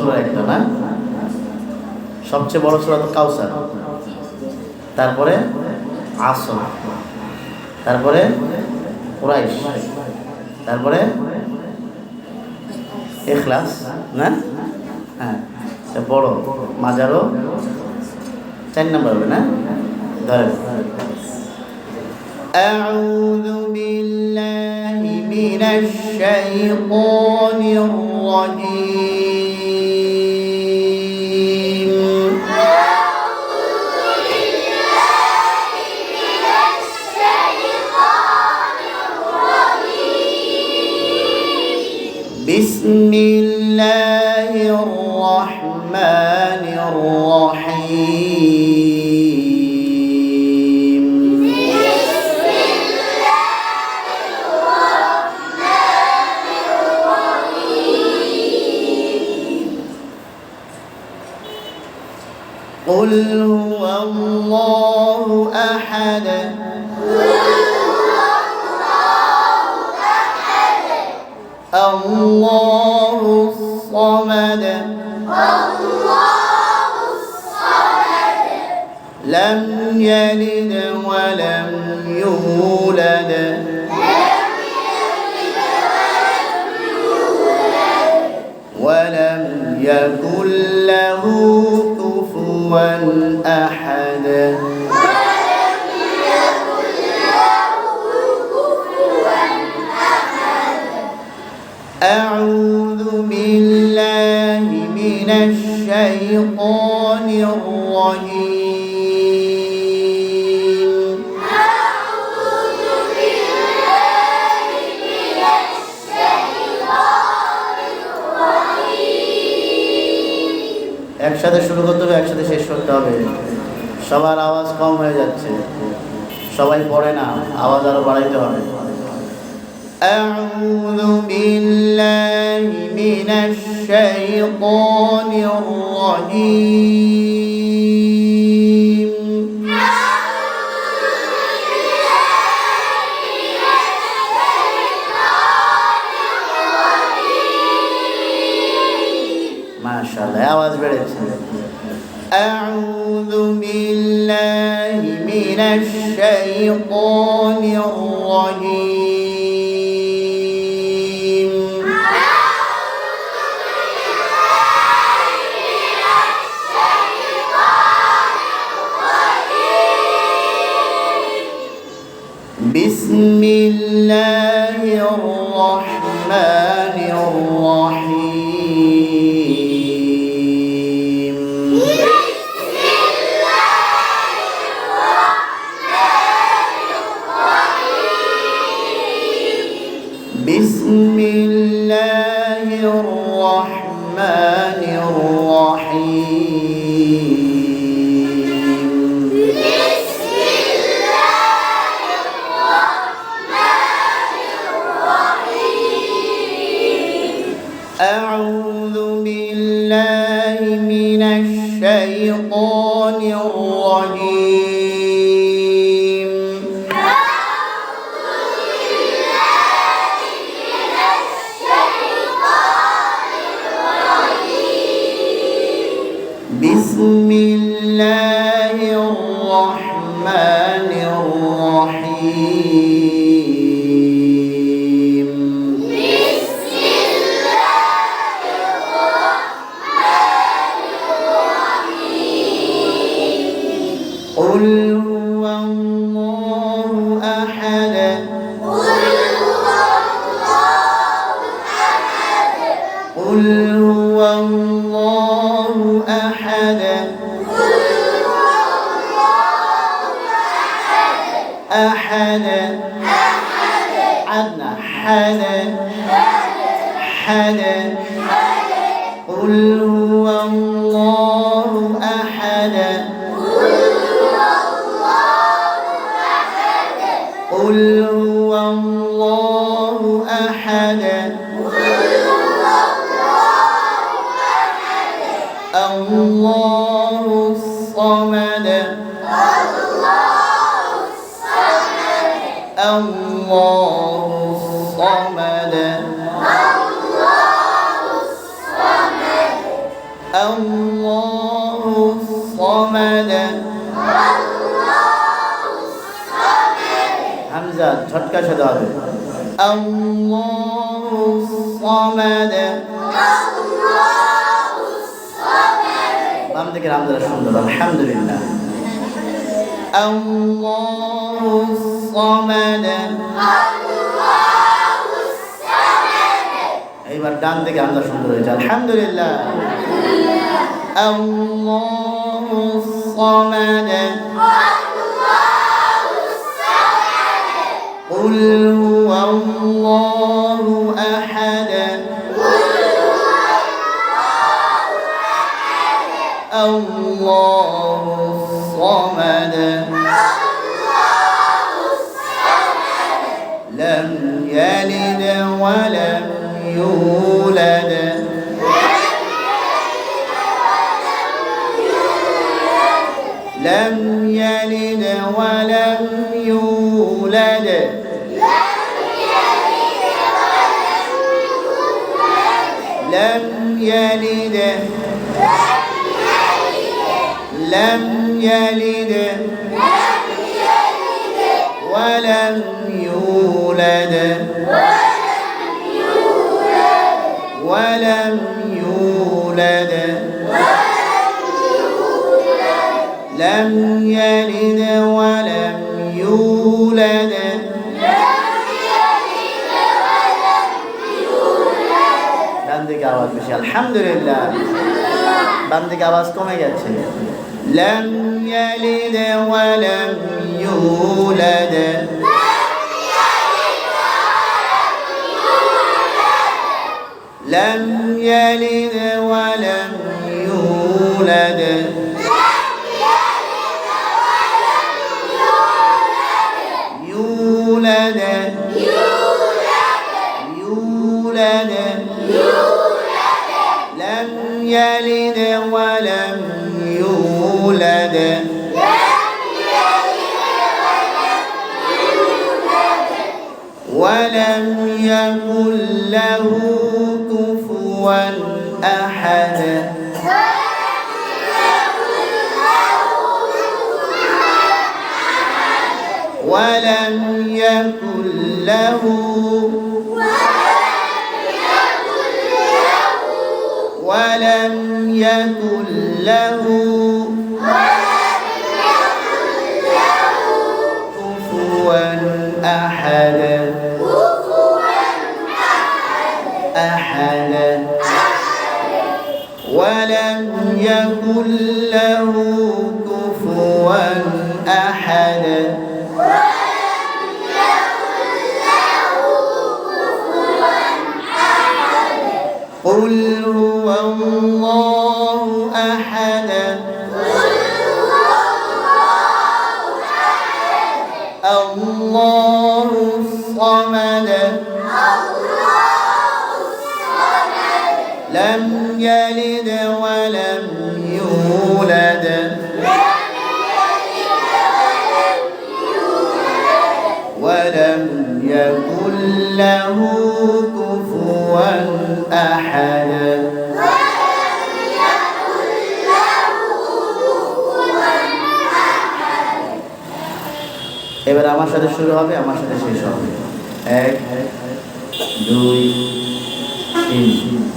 সূরা একটা না, সবচেয়ে বড় সূরা তো কাউসার, তারপরে আসর, তারপরে কুরাইশ, তারপরে ইখলাস না? হ্যাঁ, বড় মাজারও 4 নম্বর হবে না? ধরেন أعوذ بالله من الشيطان الرجيم بسم الله الرحمن الرحيم قل هو الله أحد الله الصمد لم يلد ولم يولد ولم يكن له كفوا أحد أعوذ بالله من الشيطان الرجيم أعوذ بالله من الشيطان الرجيم একসাথে শুরু করতে হবে, একসাথে শেষ করতে হবে। সবার আওয়াজ কম হয়ে যাচ্ছে, সবাই পড়ে না, আওয়াজ আরো বাড়াইতে হবে। أعوذ بالله من الشيطان الرجيم ما شاء الله আওয়াজ বেড়েছে। أعوذ بالله من الشيطان الرجيم بسم الله الرحمن الرحيم بسم الله الرحمن الرحيم أعوذ بالله من الشيطان الرجيم بسم الله الرحمن الرحيم قل هو الله أحد قل هو الله أحد أحد عدنا حد قل هو الله أحد قل هو الله أحد الله الصمد الله الصمد আল্লাহু সামাদ হামজা ঝটকা সাথে হবে আল্লাহু সামাদ বাম দিকে হামজা সুন্দর আলহামদুলিল্লাহ আল্লাহু সামাদ এইবার ডান দিকে হামজা সুন্দর হয়েছে আলহামদুলিল্লাহ আল্লাহু সামাদ قل هو الله أحد الله الصمد لم يلد ولم يولد لم يلد ولم يولد لم يلد لم يلد ولم يولد ولم يولد لم يلد ولم يولد ডান দিকে আওয়াজ বেশি আলহামদুলিল্লাহ বাম দিকে আওয়াজ কমে গেছে لم يلد ولم يولد لم يلد ولم يولد يولد يولد لم يلد ولم يولد ولم يكن له كفوا أحد ولم يكن له ولم يكن له كفوا أحد أحد ولم يكن له كفوا أحد قل هو الله أحد الله الصمد لم يلد ولم يولد ولم يكن له كفوا أحد এবার আমার সাথে শুরু হবে আমার সাথে শেষ হবে 1 2 3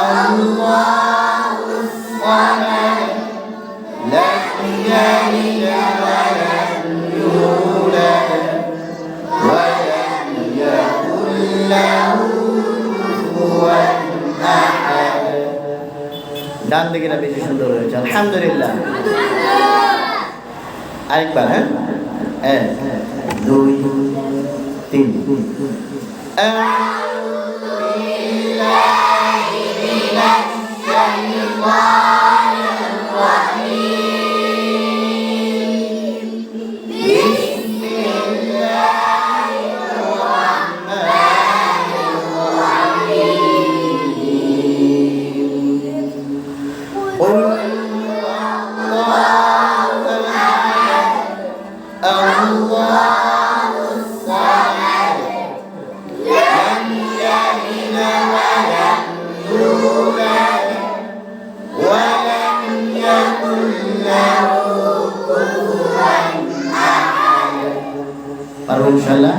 الله الصمد لم يلد ولم يولد ولم يكن له كفوا أحد ডান দিকেটা বেশি সুন্দর হয়েছে আলহামদুলিল্লাহ আরেকবার হ্যাঁ 1 2 3 الشيطان الرجيم Allahus samad. Lam yalid wa lam yulad wa lam yakul lahu kufuwan ahad. পারবো ইনশাআল্লাহ।